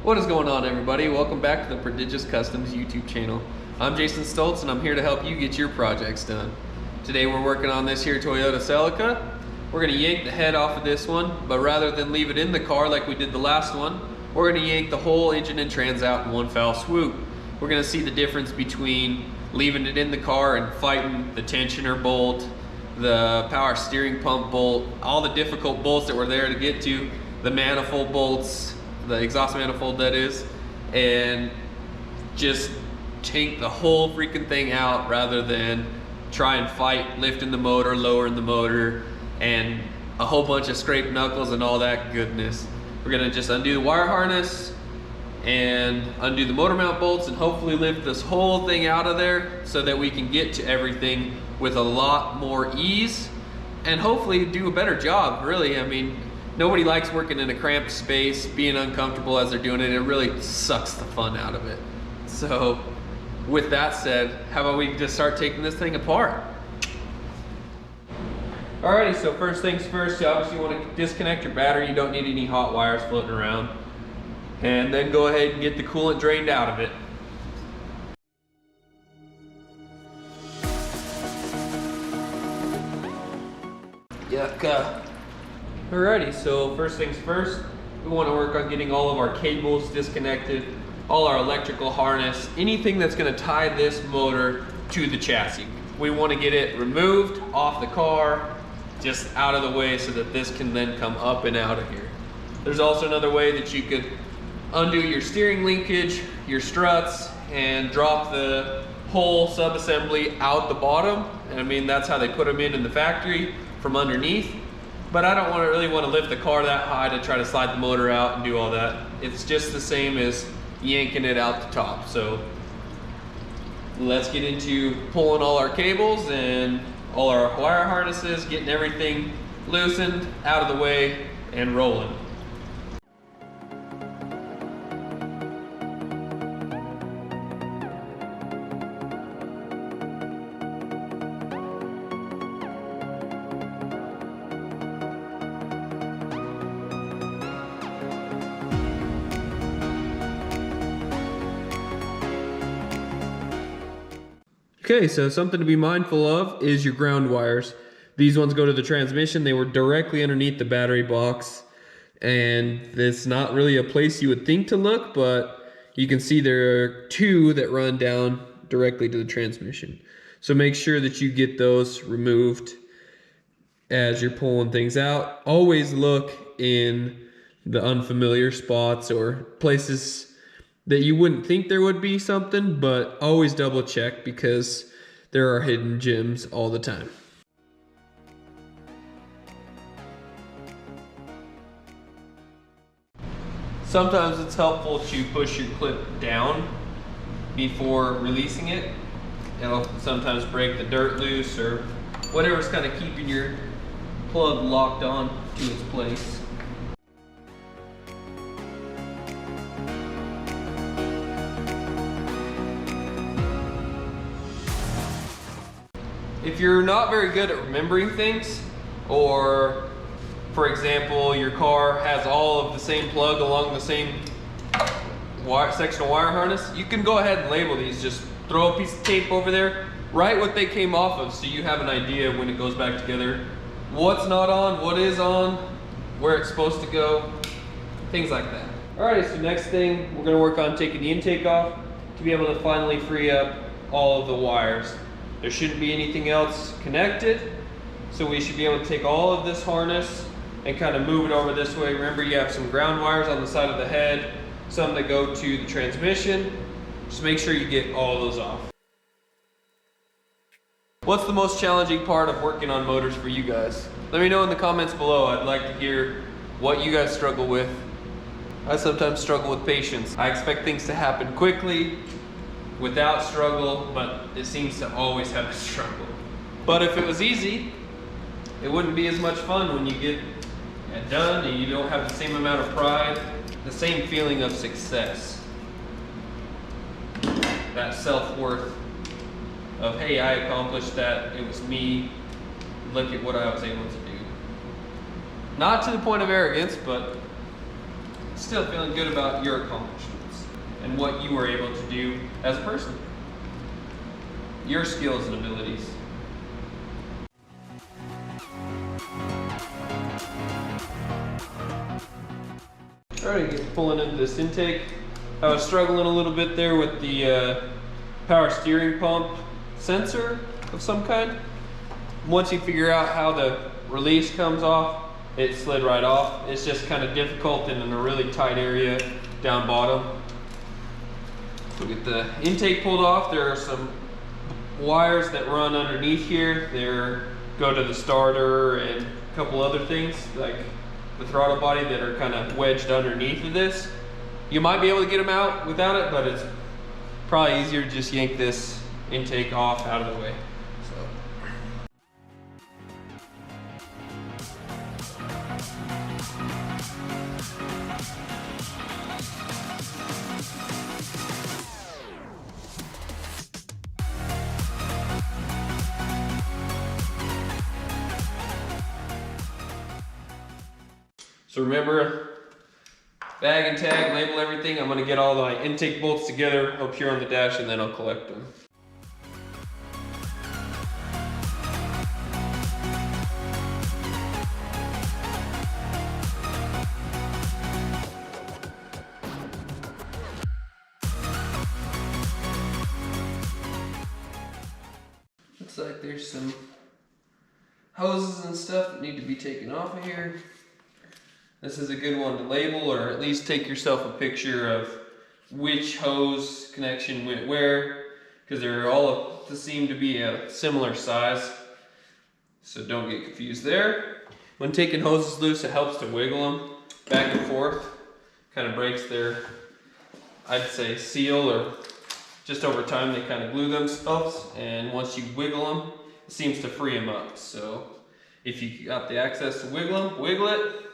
What is going on, everybody? Welcome back to the Prodigious Customs YouTube channel. I'm Jason Stoltz and I'm here to help you get your projects done. Today we're working on this here Toyota Celica. We're going to yank the head off of this one, but rather than leave it in the car like we did the last one, we're going to yank the whole engine and trans out in one foul swoop. We're going to see the difference between leaving it in the car and fighting the tensioner bolt, the power steering pump bolt, all the difficult bolts that were there to get to, the manifold bolts, the exhaust manifold that is, and just take the whole freaking thing out rather than try and fight lifting the motor, lowering the motor, and a whole bunch of scraped knuckles and all that goodness. We're gonna just undo the wire harness and undo the motor mount bolts and hopefully lift this whole thing out of there so that we can get to everything with a lot more ease and hopefully do a better job, really. I mean, nobody likes working in a cramped space, being uncomfortable as they're doing it. It really sucks the fun out of it. So with that said, how about we just start taking this thing apart? Alrighty, so first things first, you obviously want to disconnect your battery. You don't need any hot wires floating around. And then go ahead and get the coolant drained out of it. Yucca. Alrighty, so first things first, we want to work on getting all of our cables disconnected, all our electrical harness, anything that's going to tie this motor to the chassis. We want to get it removed off the car, just out of the way so that this can then come up and out of here. There's also another way that you could undo your steering linkage, your struts, and drop the whole sub-assembly out the bottom. And I mean, that's how they put them in the factory, from underneath. But I don't really want to lift the car that high to try to slide the motor out and do all that. It's just the same as yanking it out the top. So let's get into pulling all our cables and all our wire harnesses, getting everything loosened, out of the way, and rolling. Okay, so something to be mindful of is your ground wires. These ones go to the transmission. They were directly underneath the battery box, and it's not really a place you would think to look, but you can see there are two that run down directly to the transmission. So make sure that you get those removed as you're pulling things out. Always look in the unfamiliar spots or places that you wouldn't think there would be something, but always double check because there are hidden gems all the time. Sometimes it's helpful to push your clip down before releasing it. It'll sometimes break the dirt loose or whatever's kind of keeping your plug locked on to its place. If you're not very good at remembering things, or for example, your car has all of the same plug along the same section of wire harness, you can go ahead and label these. Just throw a piece of tape over there, write what they came off of so you have an idea when it goes back together, what's not on, what is on, where it's supposed to go, things like that. Alright, so next thing, we're going to work on taking the intake off to be able to finally free up all of the wires. There shouldn't be anything else connected, so we should be able to take all of this harness and kind of move it over this way. Remember, you have some ground wires on the side of the head, some that go to the transmission. Just make sure you get all those off. What's the most challenging part of working on motors for you guys? Let me know in the comments below. I'd like to hear what you guys struggle with. I sometimes struggle with patience. I expect things to happen quickly, without struggle, but it seems to always have a struggle. But if it was easy, it wouldn't be as much fun when you get it done and you don't have the same amount of pride, the same feeling of success. That self-worth of, hey, I accomplished that, it was me, look at what I was able to do. Not to the point of arrogance, but still feeling good about your accomplishments and what you were able to do as a person, your skills and abilities. Alright, get pulling into this intake. I was struggling a little bit there with the power steering pump sensor of some kind. Once you figure out how the release comes off, it slid right off. It's just kind of difficult in a really tight area down bottom. So get the intake pulled off. There are some wires that run underneath here. They go to the starter and a couple other things like the throttle body that are kind of wedged underneath of this. You might be able to get them out without it, but it's probably easier to just yank this intake off out of the way. So remember, bag and tag, label everything. I'm gonna get all my intake bolts together up here on the dash and then I'll collect them. Looks like there's some hoses and stuff that need to be taken off of here. This is a good one to label, or at least take yourself a picture of which hose connection went where, because they're all seem to be a similar size, so don't get confused there. When taking hoses loose, it helps to wiggle them back and forth. Kind of breaks their, I'd say, seal, or just over time they kind of glue themselves, and once you wiggle them, it seems to free them up. So if you got the access to wiggle them, wiggle it,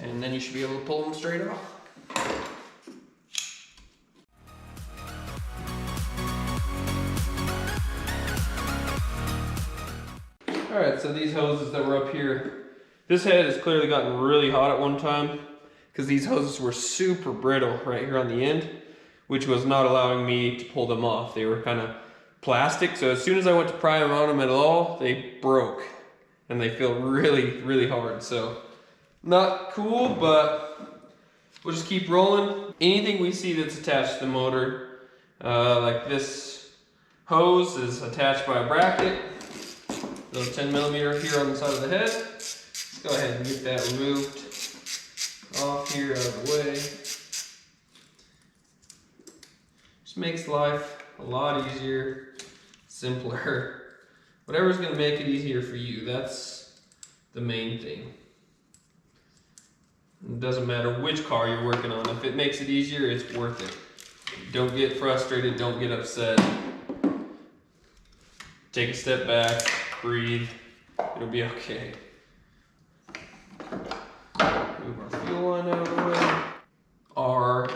and then you should be able to pull them straight off. Alright, so these hoses that were up here, this head has clearly gotten really hot at one time because these hoses were super brittle right here on the end, which was not allowing me to pull them off. They were kind of plastic, so as soon as I went to pry them on them at all, they broke and they feel really, really hard. So not cool, but we'll just keep rolling. Anything we see that's attached to the motor, like this hose is attached by a bracket, little 10mm here on the side of the head. Let's go ahead and get that removed off here out of the way. Just makes life a lot easier, simpler. Whatever's gonna make it easier for you, that's the main thing. It doesn't matter which car you're working on. If it makes it easier, it's worth it. Don't get frustrated, don't get upset. Take a step back, breathe, it'll be okay. Move our fuel line out of the way. Our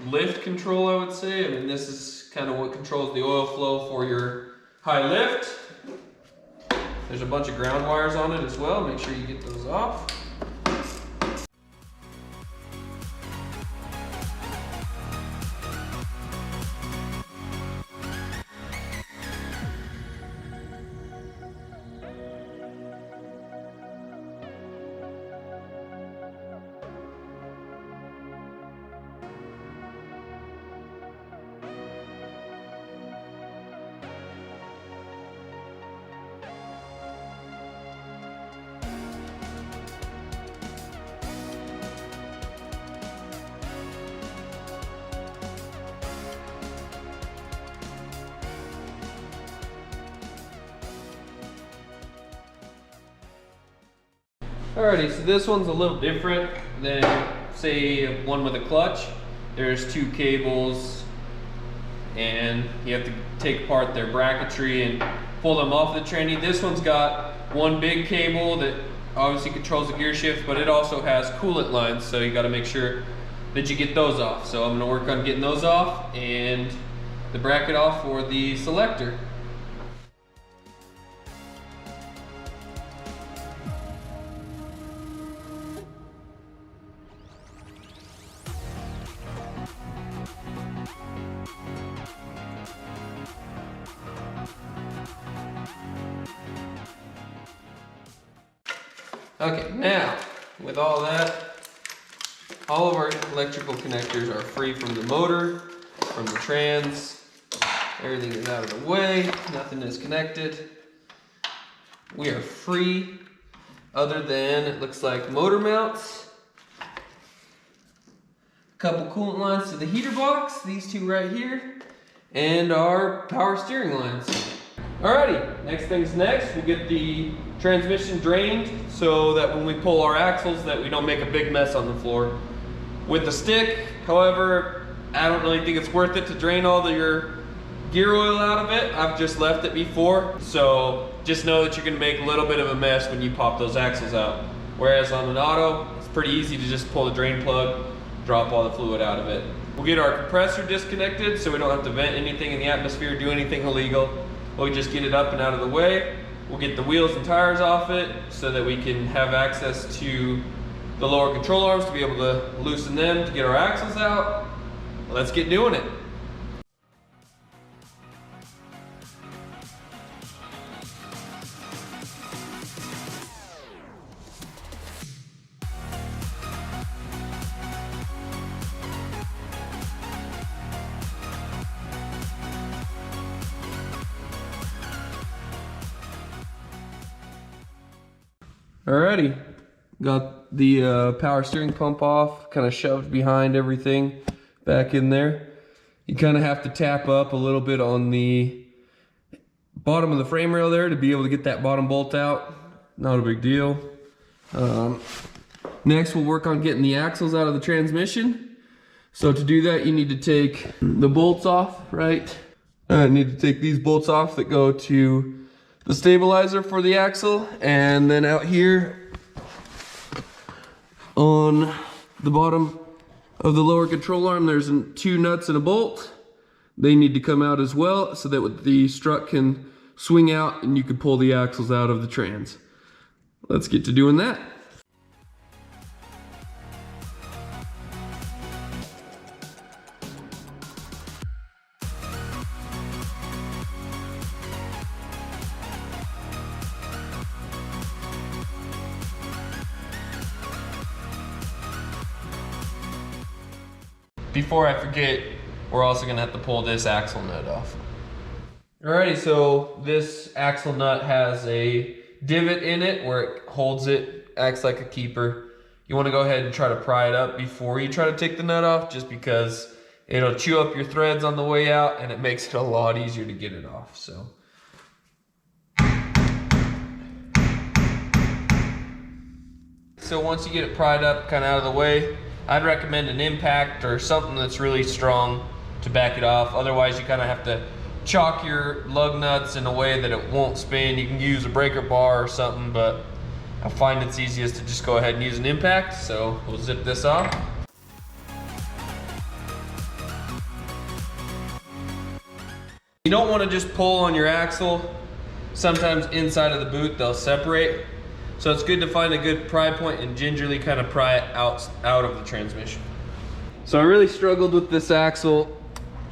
lift control, I would say. I mean, this is kind of what controls the oil flow for your high lift. There's a bunch of ground wires on it as well. Make sure you get those off. Alrighty, so this one's a little different than, say, one with a clutch. There's two cables, and you have to take apart their bracketry and pull them off the tranny. This one's got one big cable that obviously controls the gear shift, but it also has coolant lines, so you got to make sure that you get those off. So I'm going to work on getting those off and the bracket off for the selector. Okay, now, with all that, all of our electrical connectors are free from the motor, from the trans. Everything is out of the way, nothing is connected. We are free, other than, it looks like, motor mounts. Couple coolant lines to the heater box, these two right here, and our power steering lines. Alrighty, next thing's next. We'll get the transmission drained so that when we pull our axles that we don't make a big mess on the floor. With the stick, however, I don't really think it's worth it to drain all your gear oil out of it. I've just left it before, so just know that you're gonna make a little bit of a mess when you pop those axles out. Whereas on an auto, it's pretty easy to just pull the drain plug, drop all the fluid out of it. We'll get our compressor disconnected so we don't have to vent anything in the atmosphere, do anything illegal. We'll just get it up and out of the way. We'll get the wheels and tires off it so that we can have access to the lower control arms to be able to loosen them to get our axles out. Let's get doing it. Alrighty, got the power steering pump off, kind of shoved behind everything back in there. You kind of have to tap up a little bit on the bottom of the frame rail there to be able to get that bottom bolt out. Not a big deal. Next, we'll work on getting the axles out of the transmission. So to do that, you need to take the bolts off, right? I need to take these bolts off that go to the stabilizer for the axle, and then out here on the bottom of the lower control arm there's two nuts and a bolt. They need to come out as well so that the strut can swing out and you can pull the axles out of the trans. Let's get to doing that. Before I forget, we're also gonna have to pull this axle nut off. Alrighty, so this axle nut has a divot in it where it holds it, acts like a keeper. You wanna go ahead and try to pry it up before you try to take the nut off, just because it'll chew up your threads on the way out and it makes it a lot easier to get it off, so. So once you get it pried up, kind of out of the way, I'd recommend an impact or something that's really strong to back it off. Otherwise, you kind of have to chock your lug nuts in a way that it won't spin. You can use a breaker bar or something, but I find it's easiest to just go ahead and use an impact. So we'll zip this off. You don't want to just pull on your axle. Sometimes inside of the boot, they'll separate. So it's good to find a good pry point and gingerly kind of pry it out of the transmission. So I really struggled with this axle,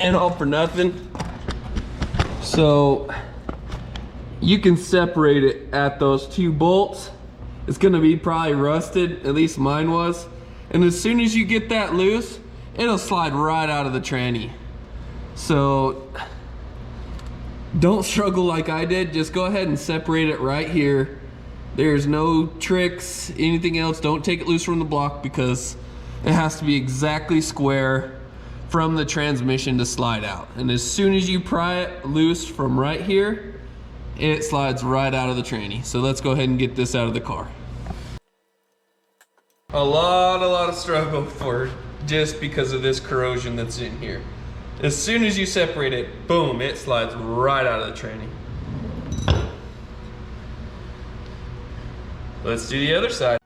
and all for nothing. So you can separate it at those two bolts. It's gonna be probably rusted, at least mine was. And as soon as you get that loose, it'll slide right out of the tranny. So don't struggle like I did, just go ahead and separate it right here. There's no tricks, anything else. Don't take it loose from the block because it has to be exactly square from the transmission to slide out. And as soon as you pry it loose from right here, it slides right out of the tranny. So let's go ahead and get this out of the car. A lot of struggle for just because of this corrosion that's in here. As soon as you separate it, boom, it slides right out of the tranny. Let's do the other side.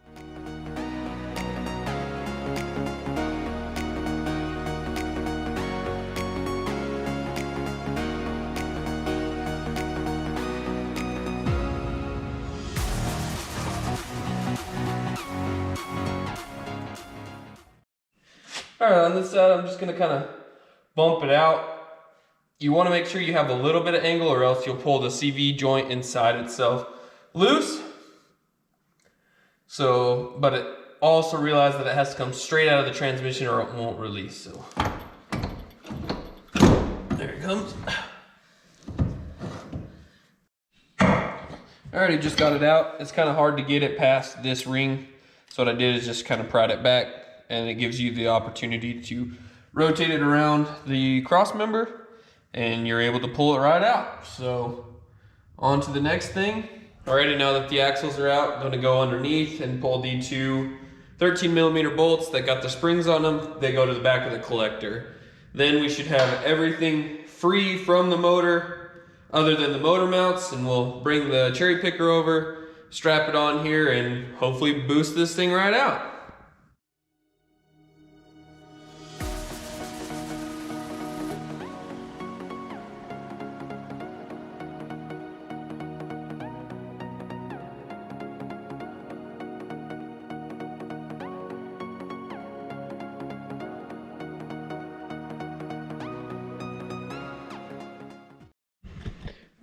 All right, on this side, I'm just gonna kind of bump it out. You wanna make sure you have a little bit of angle or else you'll pull the CV joint inside itself loose. So, but it also realize that it has to come straight out of the transmission or it won't release. So there it comes. I already just got it out. It's kind of hard to get it past this ring. So what I did is just kind of pried it back, and it gives you the opportunity to rotate it around the cross member, and you're able to pull it right out. So on to the next thing. Alrighty, now that the axles are out, I'm gonna go underneath and pull the two 13mm bolts that got the springs on them. They go to the back of the collector. Then we should have everything free from the motor other than the motor mounts, and we'll bring the cherry picker over, strap it on here, and hopefully boost this thing right out.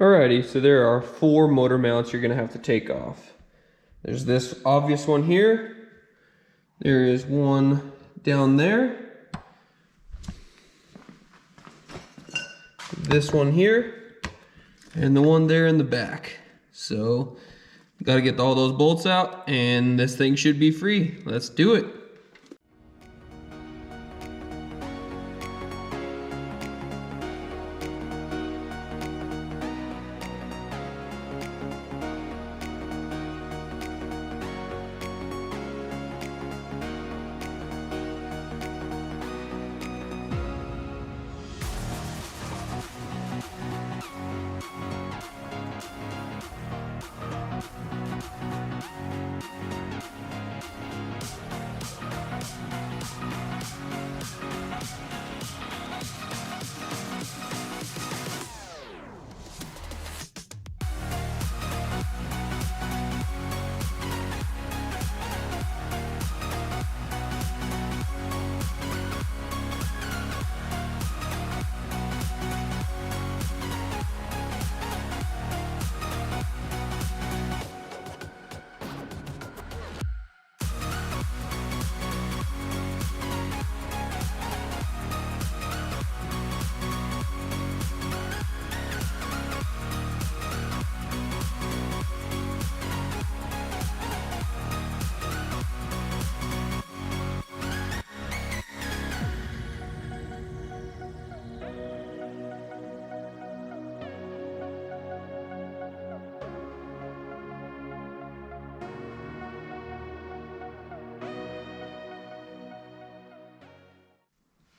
Alrighty, so there are 4 motor mounts you're gonna have to take off. There's this obvious one here. There is one down there. This one here. And the one there in the back. So, gotta get all those bolts out, and this thing should be free. Let's do it.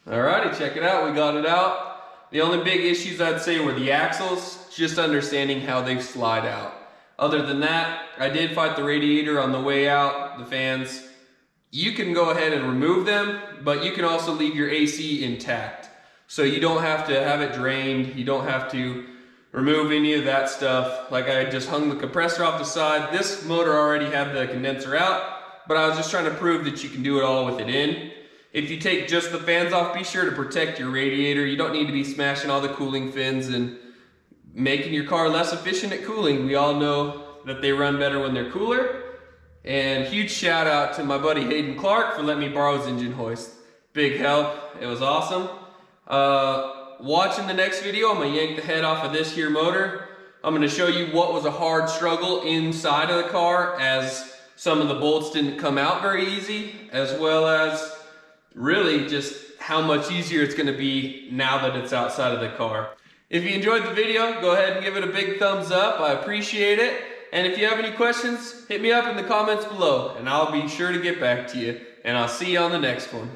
Alrighty, check it out, we got it out. The only big issues I'd say were the axles, just understanding how they slide out. Other than that, I did fight the radiator on the way out, the fans. You can go ahead and remove them, but you can also leave your AC intact. So you don't have to have it drained, you don't have to remove any of that stuff. Like I just hung the compressor off the side. This motor already had the condenser out, but I was just trying to prove that you can do it all with it in. If you take just the fans off, be sure to protect your radiator. You don't need to be smashing all the cooling fins and making your car less efficient at cooling. We all know that they run better when they're cooler. And huge shout out to my buddy Hayden Clark for letting me borrow his engine hoist. Big help, it was awesome. Watching the next video, I'm gonna yank the head off of this here motor. I'm gonna show you what was a hard struggle inside of the car, as some of the bolts didn't come out very easy, as well as really just how much easier it's gonna be now that it's outside of the car. If you enjoyed the video, go ahead and give it a big thumbs up. I appreciate it. And if you have any questions, hit me up in the comments below and I'll be sure to get back to you. And I'll see you on the next one.